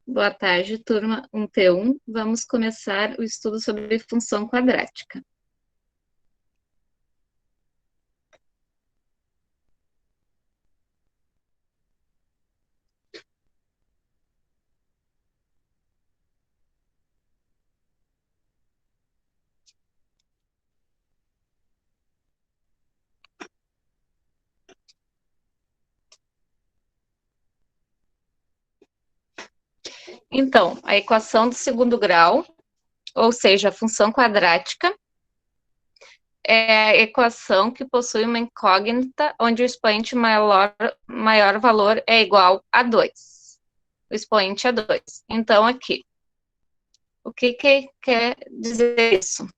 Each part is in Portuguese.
Boa tarde, turma 1T1. Vamos começar o estudo sobre função quadrática. Então, a equação do segundo grau, ou seja, a função quadrática, é a equação que possui uma incógnita onde o expoente maior valor é igual a 2. O expoente é 2. Então, aqui, o que quer dizer isso?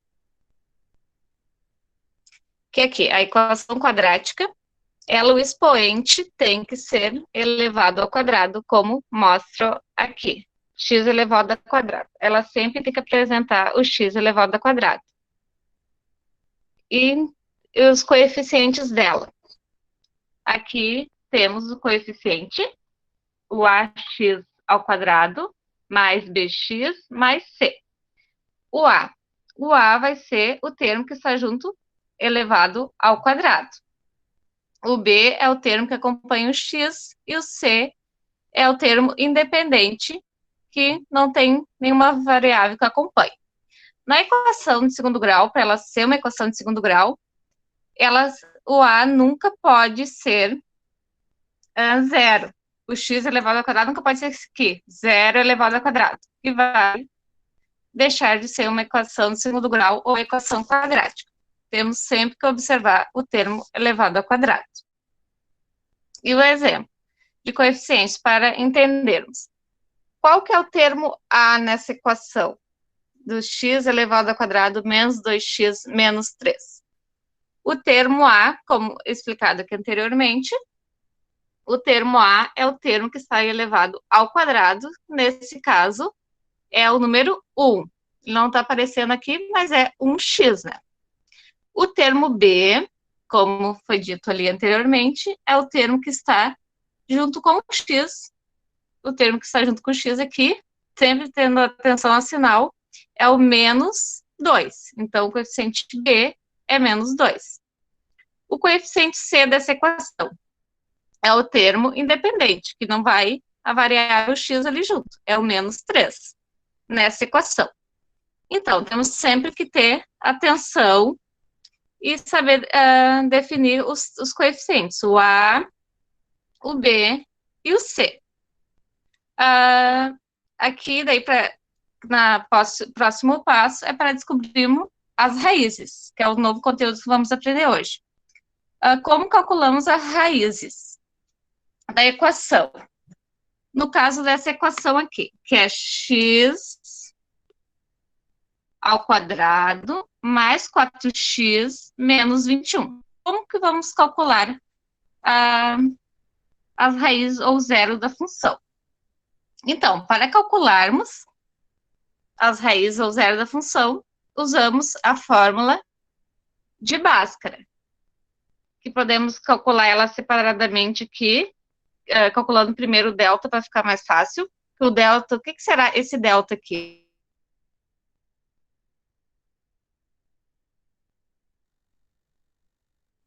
Que aqui, a equação quadrática, o expoente tem que ser elevado ao quadrado, como mostro aqui. X elevado ao quadrado. Ela sempre tem que apresentar o x elevado ao quadrado. E os coeficientes dela. Aqui temos o coeficiente, o ax ao quadrado, mais bx, mais c. O a vai ser o termo que está junto, elevado ao quadrado. O b é o termo que acompanha o x, e o c é o termo independente, que não tem nenhuma variável que acompanhe. Na equação de segundo grau, para ela ser uma equação de segundo grau, o a nunca pode ser zero. O x elevado ao quadrado nunca pode ser que zero elevado ao quadrado, que vai deixar de ser uma equação de segundo grau ou equação quadrática. Temos sempre que observar o termo elevado ao quadrado. E o exemplo de coeficientes para entendermos. Qual que é o termo a nessa equação? Do x elevado ao quadrado menos 2x menos 3. O termo a, como explicado aqui anteriormente, o termo a é o termo que está elevado ao quadrado, nesse caso, é o número 1. Ele não está aparecendo aqui, mas é 1x, né? O termo b, como foi dito ali anteriormente, é o termo que está junto com o x. O termo que está junto com o x aqui, sempre tendo atenção ao sinal, é o menos 2. Então, o coeficiente b é menos 2. O coeficiente c dessa equação é o termo independente, que não vai variar o x ali junto, é o menos 3 nessa equação. Então, temos sempre que ter atenção e saber definir os coeficientes, o a, o b e o c. Aqui, daí, próximo passo é para descobrirmos as raízes, que é o novo conteúdo que vamos aprender hoje. Como calculamos as raízes da equação? No caso dessa equação aqui, que é x ao quadrado mais 4x menos 21. Como que vamos calcular as raízes ou zero da função? Então, para calcularmos as raízes ou zero da função, usamos a fórmula de Bhaskara, que podemos calcular ela separadamente aqui, calculando primeiro o delta para ficar mais fácil. O delta, o que será esse delta aqui?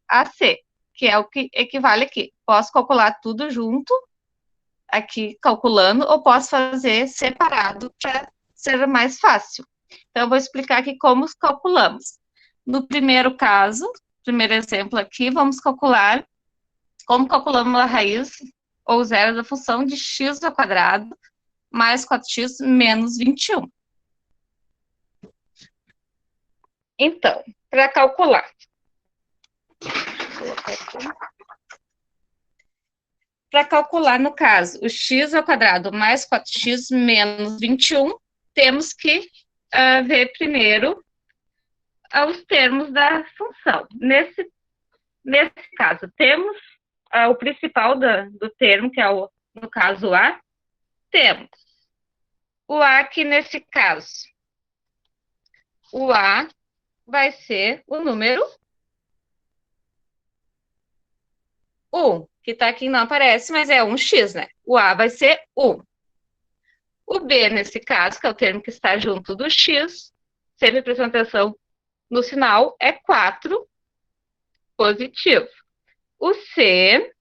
AC, que é o que equivale aqui. Posso calcular tudo junto, aqui calculando, ou posso fazer separado para ser mais fácil. Então, eu vou explicar aqui como calculamos. No primeiro caso, primeiro exemplo aqui, vamos calcular como calculamos a raiz ou zero da função de x ao quadrado mais 4x menos 21. Então, para calcular, no caso, o x ao quadrado mais 4x menos 21, temos que ver primeiro os termos da função. Nesse caso, temos o principal do termo, que é, no caso, a. Temos o a aqui nesse caso. O a vai ser o número 1, que está aqui não aparece, mas é 1x, né? O a vai ser 1. O B, nesse caso, que é o termo que está junto do X, sempre prestando atenção no sinal, é 4 positivo. O C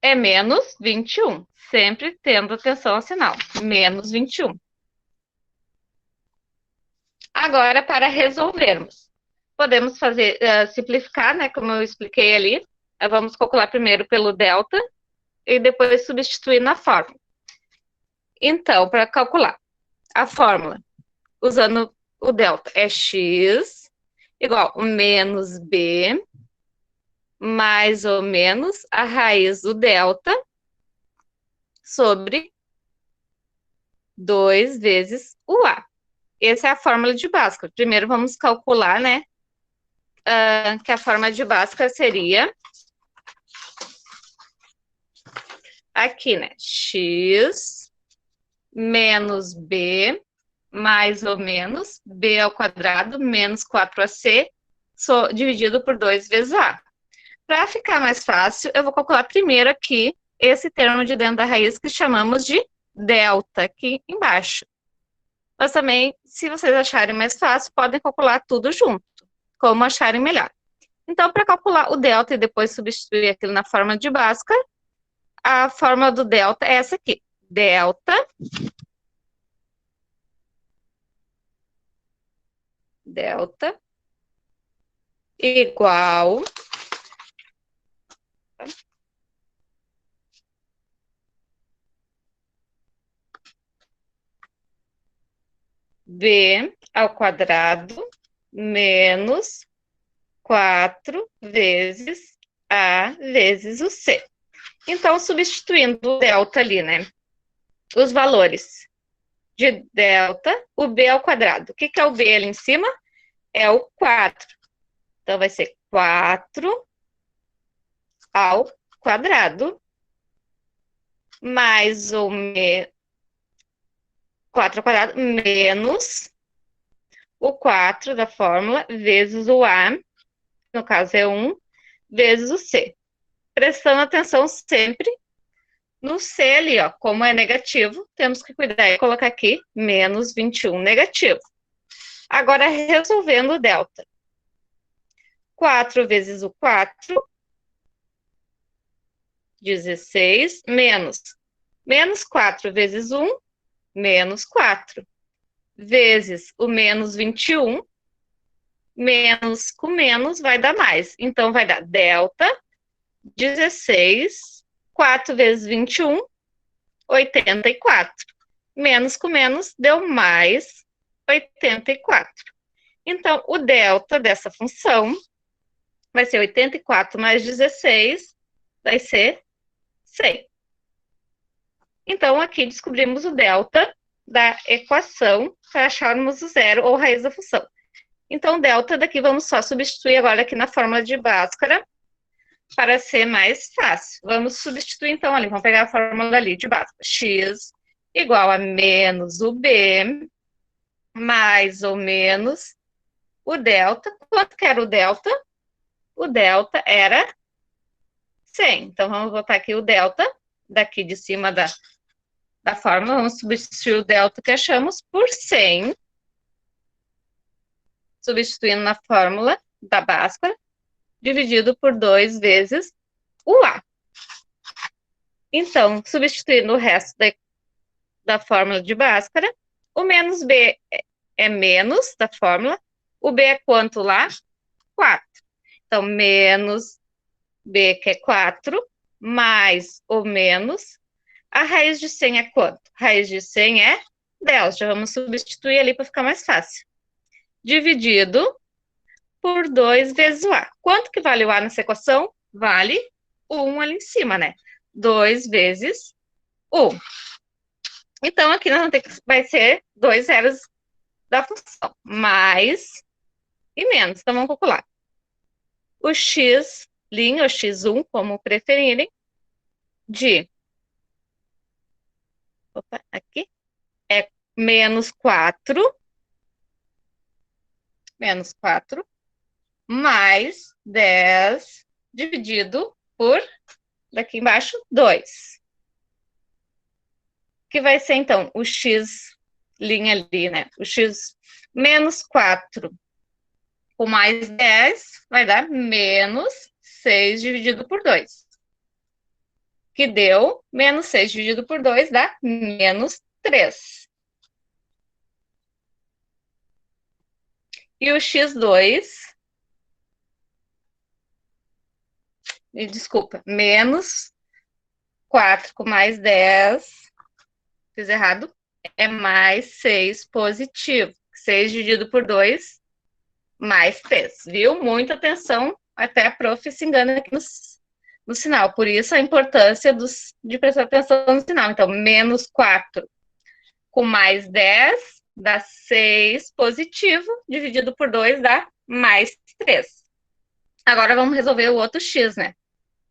é menos 21, sempre tendo atenção ao sinal, menos 21. Agora, para resolvermos, podemos fazer, simplificar, né, como eu expliquei ali. Vamos calcular primeiro pelo delta e depois substituir na fórmula. Então, para calcular a fórmula, usando o delta, é x igual a menos b mais ou menos a raiz do delta sobre 2 vezes o a. Essa é a fórmula de Bhaskara. Primeiro vamos calcular, né, que a fórmula de Bhaskara seria aqui, né, x menos b mais ou menos b ao quadrado menos 4ac dividido por 2 vezes a. Para ficar mais fácil, eu vou calcular primeiro aqui esse termo de dentro da raiz que chamamos de delta, aqui embaixo. Mas também, se vocês acharem mais fácil, podem calcular tudo junto, como acharem melhor. Então, para calcular o delta e depois substituir aquilo na fórmula de Bhaskara, a fórmula do delta é essa aqui. Delta igual b ao quadrado menos 4 vezes a vezes o c. Então, substituindo o delta ali, né? Os valores de delta, o b ao quadrado. O que é o b ali em cima? É o 4. Então, vai ser 4 ao quadrado mais ou menos 4 ao quadrado menos o 4 da fórmula vezes o a, no caso é 1, vezes o c. Prestando atenção sempre no c ali, ó, como é negativo, temos que cuidar e colocar aqui menos 21 negativo. Agora, resolvendo o delta. 4 vezes o 4, 16, menos 4 vezes 1, menos 4, vezes o menos 21, menos com menos vai dar mais. Então, vai dar delta 16, 4 vezes 21, 84. Menos com menos deu mais 84. Então, o delta dessa função vai ser 84 mais 16, vai ser 100. Então, aqui descobrimos o delta da equação para acharmos o zero ou raiz da função. Então, o delta daqui vamos só substituir agora aqui na fórmula de Bhaskara para ser mais fácil. Vamos substituir então ali, vamos pegar a fórmula ali de Bhaskara. X igual a menos o b mais ou menos o delta. Quanto que era o delta? O delta era 100. Então, vamos botar aqui o delta daqui de cima da fórmula. Vamos substituir o delta que achamos por 100. Substituindo na fórmula da Bhaskara, dividido por 2 vezes o A. Então, substituindo o resto da fórmula de Bhaskara, o menos B é menos da fórmula, o B é quanto lá? 4. Então, menos B, que é 4, mais ou menos, a raiz de 100 é quanto? A raiz de 100 é 10, já vamos substituir ali para ficar mais fácil. Dividido por 2 vezes o A. Quanto que vale o A nessa equação? Vale 1 ali em cima, né? 2 vezes 1. Então, aqui nós vamos ter que, vai ser 2 zeros da função, mais e menos. Então, vamos calcular. O x' ou x1, como preferirem, aqui, é menos 4, mais 10 dividido por, daqui embaixo, 2. que vai ser, então, o x, linha ali, né? O x menos 4 com mais 10 vai dar menos 6 dividido por 2. Que deu menos 6 dividido por 2 dá menos 3. E o x2, desculpa, menos 4 com mais 10, fiz errado, é mais 6 positivo. 6 dividido por 2, mais 3. Viu? Muita atenção, até a prof se engana aqui no sinal. Por isso a importância de prestar atenção no sinal. Então, menos 4 com mais 10 dá 6 positivo, dividido por 2 dá mais 3. Agora vamos resolver o outro x, né?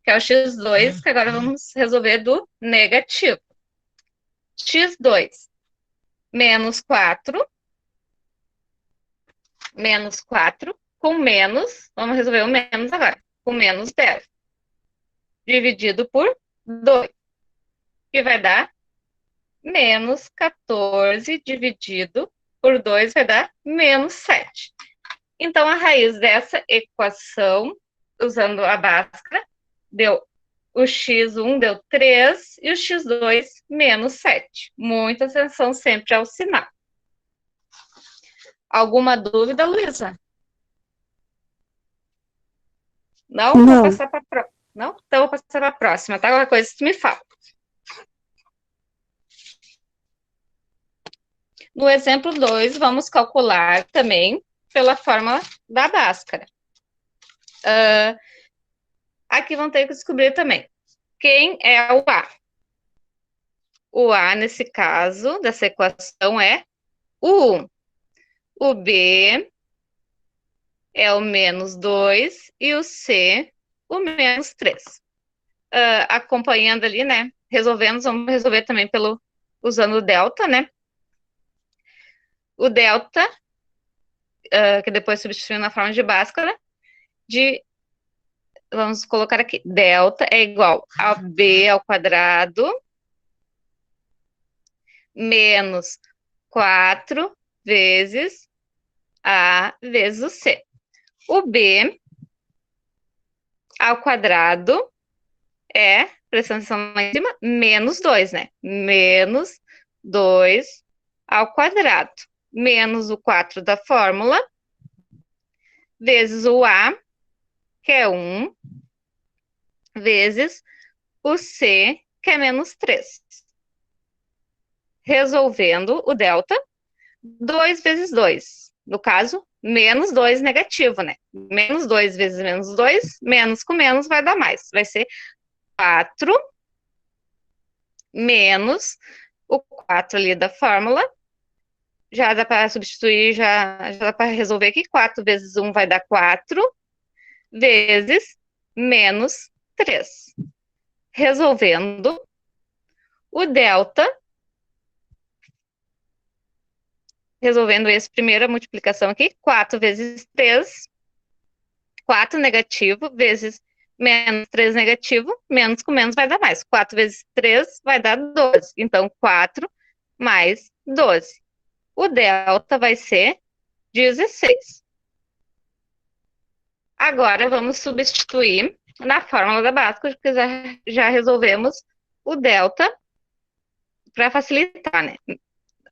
Que é o x2, que agora vamos resolver do negativo. x2 menos 4 com menos, vamos resolver o menos agora, com menos 10, dividido por 2, que vai dar menos 14 dividido por 2 vai dar menos 7. Então, a raiz dessa equação, usando a Bhaskara, deu o x1 deu 3 e o x2 menos 7. Muita atenção sempre ao sinal. Alguma dúvida, Luísa? Não? Não. Vou passar para não? Então, vou passar para a próxima, tá? Qualquer coisa que me fala. No exemplo 2, vamos calcular também pela fórmula da Bhaskara. Aqui vão ter que descobrir também quem é o A. O A, nesse caso, dessa equação, é o 1. O B é o menos 2 e o C, o menos 3. Acompanhando ali, né? Vamos resolver também usando o delta, né? O delta, que depois substituindo na forma de Bhaskara, vamos colocar aqui, delta é igual a B ao quadrado menos 4 vezes A vezes o C. O B ao quadrado é, prestando atenção lá em cima, menos 2, né? Menos 2 ao quadrado. Menos o 4 da fórmula, vezes o A, que é 1, vezes o C, que é menos 3. Resolvendo o delta, 2 vezes 2. No caso, menos 2 negativo, né? Menos 2 vezes menos 2, menos com menos vai dar mais. Vai ser 4 menos o 4 ali da fórmula. Já dá para substituir, já dá para resolver aqui. 4 vezes 1 vai dar 4, vezes menos 3. Resolvendo, o delta, resolvendo essa primeira multiplicação aqui, 4 vezes 3, 4 negativo, vezes menos 3 negativo, menos com menos vai dar mais. 4 vezes 3 vai dar 12. Então, 4 mais 12. O delta vai ser 16. Agora, vamos substituir na fórmula da Bhaskara, porque já resolvemos o delta para facilitar, né?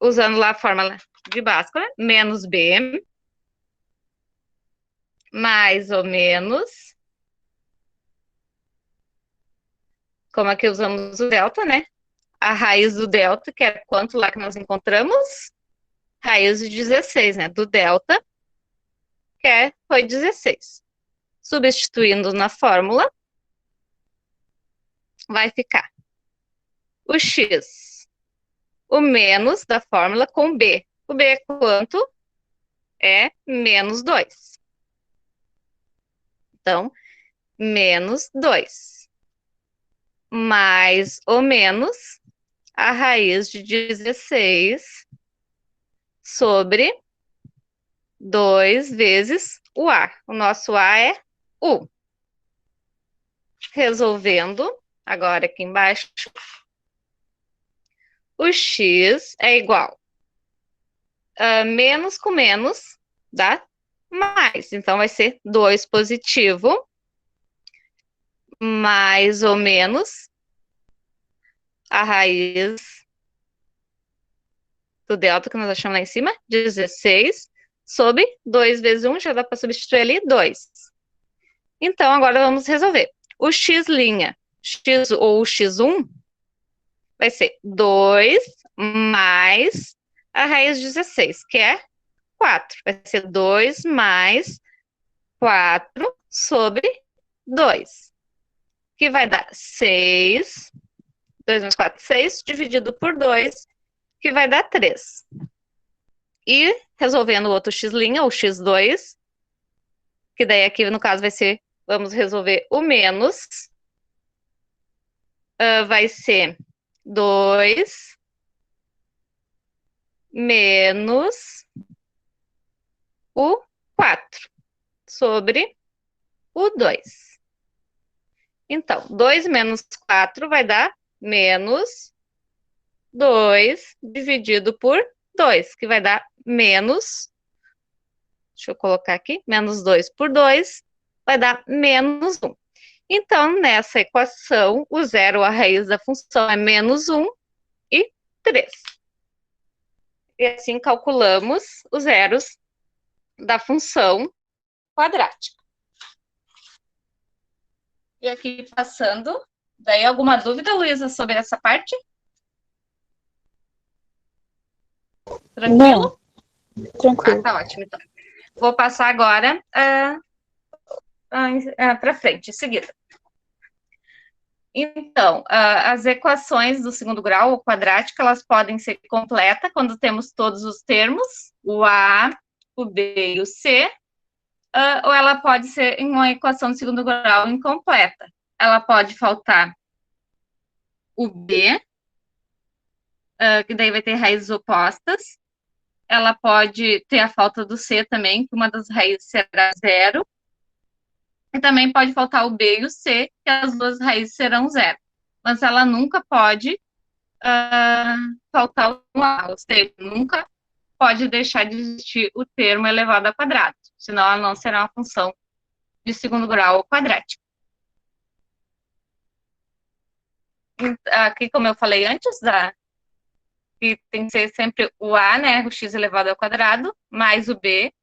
Usando lá a fórmula de Bhaskara, menos B, mais ou menos, como aqui usamos o delta, né? A raiz do delta, que é quanto lá que nós encontramos? Raiz de 16, né? Do delta, que foi 16. Substituindo na fórmula, vai ficar o x, o menos da fórmula com b. O b é quanto? É menos 2. Então, menos 2. Mais ou menos a raiz de 16 sobre 2 vezes o A. O nosso A é 1. Resolvendo, agora aqui embaixo, o x é igual a menos com menos dá mais. Então, vai ser 2 positivo, mais ou menos a raiz do delta que nós achamos lá em cima, 16, sobre 2 vezes 1, já dá para substituir ali 2. Então, agora vamos resolver. O x', x ou o x1, vai ser 2 mais a raiz de 16, que é 4. Vai ser 2 mais 4 sobre 2, que vai dar 6. 2 mais 4, 6, dividido por 2, que vai dar 3. E resolvendo o outro x', ou x2, que daí aqui no caso vai ser, vamos resolver o menos, vai ser 2 menos o 4 sobre o 2. Então, 2 menos 4 vai dar menos 2 dividido por 2, que vai dar menos, deixa eu colocar aqui, menos 2 por 2, vai dar menos 1. Então, nessa equação, o zero, a raiz da função é menos 1 e 3. E assim calculamos os zeros da função quadrática. E aqui passando, daí alguma dúvida, Luísa, sobre essa parte? Tranquilo? Não, tranquilo. Tá ótimo, então. Vou passar agora para frente, em seguida. Então, as equações do segundo grau, ou quadrática, elas podem ser completas quando temos todos os termos, o A, o B e o C, ou ela pode ser em uma equação de segundo grau incompleta. Ela pode faltar o B, que daí vai ter raízes opostas. Ela pode ter a falta do C também, que uma das raízes será 0. E também pode faltar o B e o C, que as duas raízes serão 0. Mas ela nunca pode faltar o A, ou seja, nunca pode deixar de existir o termo elevado ao quadrado, senão ela não será uma função de segundo grau ou quadrática. Aqui, como eu falei antes, que tem que ser sempre o A, né, o x elevado ao quadrado, mais o B,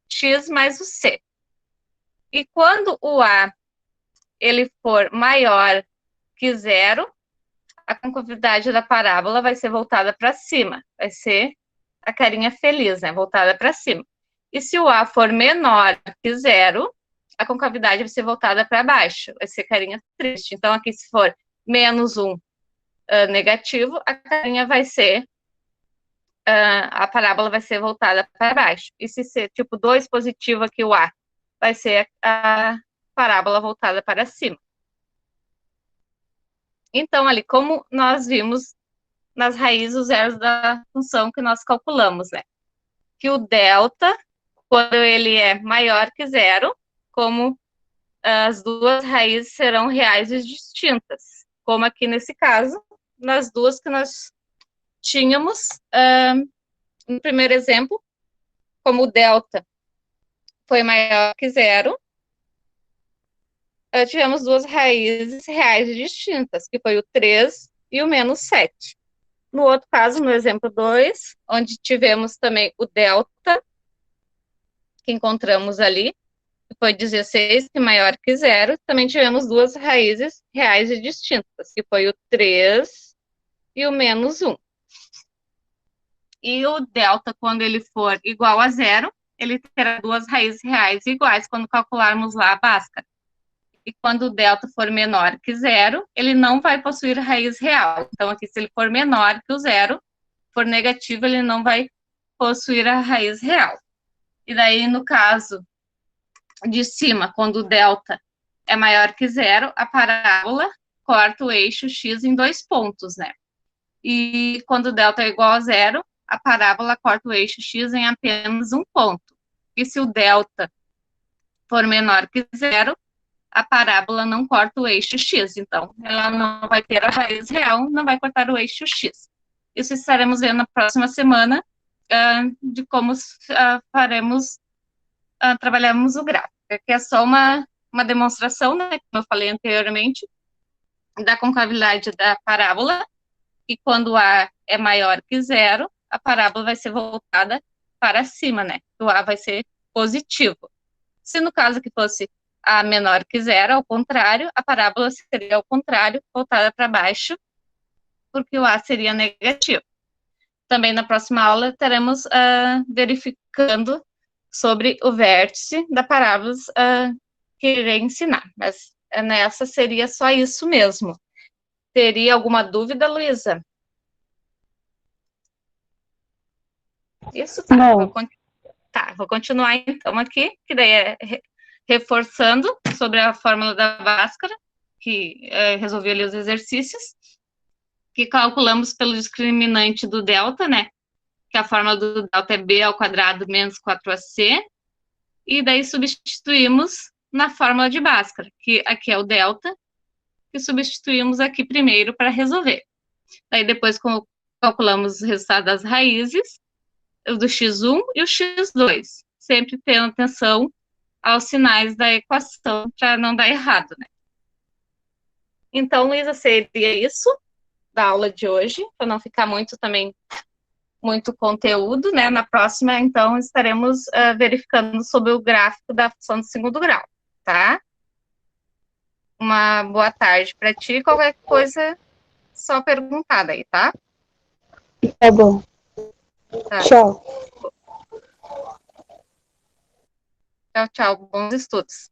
x mais o C. E quando o A ele for maior que 0, a concavidade da parábola vai ser voltada para cima, vai ser a carinha feliz, né, voltada para cima. E se o A for menor que 0, a concavidade vai ser voltada para baixo, vai ser carinha triste. Então, aqui, se for menos 1 negativo, a carinha vai ser, a parábola vai ser voltada para baixo. E se ser tipo 2 positivo aqui, o A, vai ser a parábola voltada para cima. Então, ali, como nós vimos nas raízes os zeros da função que nós calculamos, né? Que o delta, quando ele é maior que 0, como as duas raízes serão reais e distintas. Como aqui nesse caso, nas duas que nós tínhamos, no primeiro exemplo, como o delta foi maior que 0, tivemos duas raízes reais e distintas, que foi o 3 e o menos 7. No outro caso, no exemplo 2, onde tivemos também o delta, que encontramos ali, que foi 16, que é maior que 0, também tivemos duas raízes reais e distintas, que foi o 3 e o menos 1. E o delta, quando ele for igual a 0, ele terá duas raízes reais iguais quando calcularmos lá a Bhaskara. E quando o delta for menor que 0, ele não vai possuir raiz real. Então, aqui, se ele for menor que o 0, for negativo, ele não vai possuir a raiz real. E daí, no caso de cima, quando o delta é maior que 0, a parábola corta o eixo x em 2 pontos, né? E quando o delta é igual a 0, a parábola corta o eixo x em apenas um ponto. E se o delta for menor que 0, a parábola não corta o eixo x, então ela não vai ter a raiz real, não vai cortar o eixo x. isso estaremos vendo na próxima semana, de como trabalhamos o gráfico. Aqui é só uma demonstração, né, como eu falei anteriormente, da concavidade da parábola, e quando A é maior que zero, a parábola vai ser voltada para cima, né? O A vai ser positivo. Se no caso que fosse A menor que zero, ao contrário, a parábola seria ao contrário, voltada para baixo, porque o A seria negativo. Também na próxima aula estaremos verificando sobre o vértice da parábola que irei ensinar, mas nessa seria só isso mesmo. Teria alguma dúvida, Luísa? Isso, tá. Não. Vou continuar então aqui, que daí é reforçando sobre a fórmula da Bhaskara, que resolvi ali os exercícios, que calculamos pelo discriminante do delta, né? Que a fórmula do delta é b ao quadrado menos 4ac, e daí substituímos na fórmula de Bhaskara, que aqui é o delta, que substituímos aqui primeiro para resolver. Daí depois calculamos o resultado das raízes, do x1 e o x2, sempre tendo atenção aos sinais da equação para não dar errado, né? Então, Luísa, seria isso da aula de hoje, para não ficar muito conteúdo, né? Na próxima, então, estaremos verificando sobre o gráfico da função do segundo grau, tá? Uma boa tarde para ti, qualquer coisa, só perguntar aí, tá? Tá bom. Tá. Tchau. Tchau, tchau. Bons estudos.